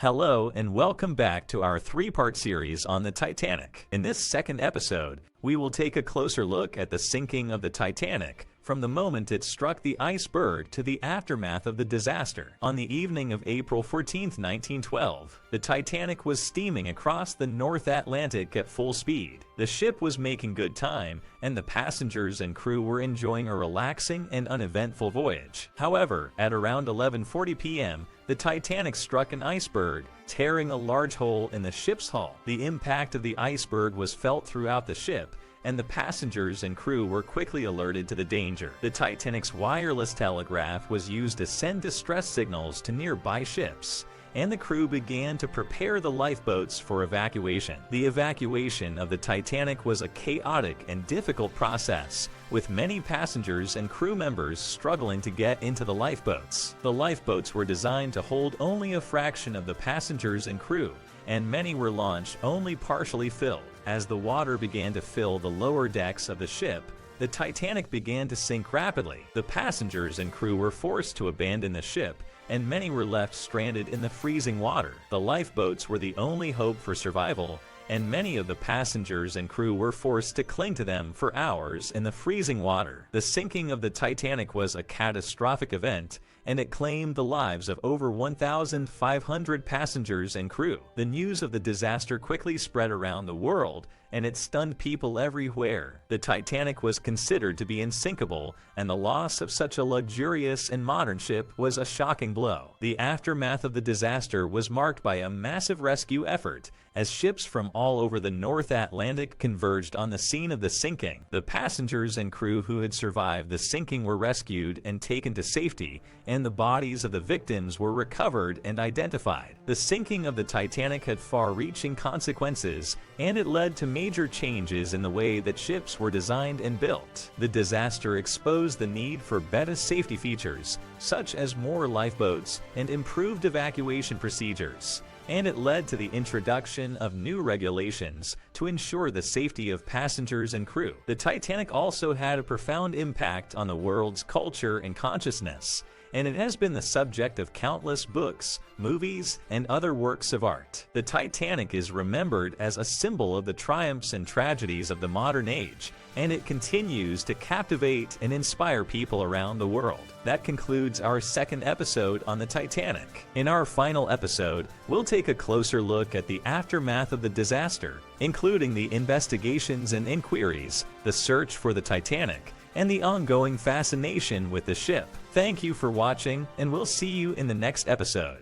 Hello and welcome back to our three-part series on the Titanic. In this second episode, we will take a closer look at the sinking of the Titanic from the moment it struck the iceberg to the aftermath of the disaster. On the evening of April 14, 1912, the Titanic was steaming across the North Atlantic at full speed. The ship was making good time, and the passengers and crew were enjoying a relaxing and uneventful voyage. However, at around 11:40 p.m., the Titanic struck an iceberg, tearing a large hole in the ship's hull. The impact of the iceberg was felt throughout the ship, and the passengers and crew were quickly alerted to the danger. The Titanic's wireless telegraph was used to send distress signals to nearby ships, and the crew began to prepare the lifeboats for evacuation. The evacuation of the Titanic was a chaotic and difficult process, with many passengers and crew members struggling to get into the lifeboats. The lifeboats were designed to hold only a fraction of the passengers and crew, and many were launched only partially filled. As the water began to fill the lower decks of the ship, the Titanic began to sink rapidly. The passengers and crew were forced to abandon the ship, and many were left stranded in the freezing water. The lifeboats were the only hope for survival, and many of the passengers and crew were forced to cling to them for hours in the freezing water. The sinking of the Titanic was a catastrophic event, and it claimed the lives of over 1,500 passengers and crew. The news of the disaster quickly spread around the world, and it stunned people everywhere. The Titanic was considered to be unsinkable, and the loss of such a luxurious and modern ship was a shocking blow. The aftermath of the disaster was marked by a massive rescue effort, as ships from all over the North Atlantic converged on the scene of the sinking. The passengers and crew who had survived the sinking were rescued and taken to safety, and the bodies of the victims were recovered and identified. The sinking of the Titanic had far-reaching consequences, and it led to major changes in the way that ships were designed and built. The disaster exposed the need for better safety features, such as more lifeboats and improved evacuation procedures, and it led to the introduction of new regulations to ensure the safety of passengers and crew. The Titanic also had a profound impact on the world's culture and consciousness, and it has been the subject of countless books, movies, and other works of art. The Titanic is remembered as a symbol of the triumphs and tragedies of the modern age, and it continues to captivate and inspire people around the world. That concludes our second episode on the Titanic. In our final episode, we'll take a closer look at the aftermath of the disaster, including the investigations and inquiries, the search for the Titanic, and the ongoing fascination with the ship. Thank you for watching, and we'll see you in the next episode.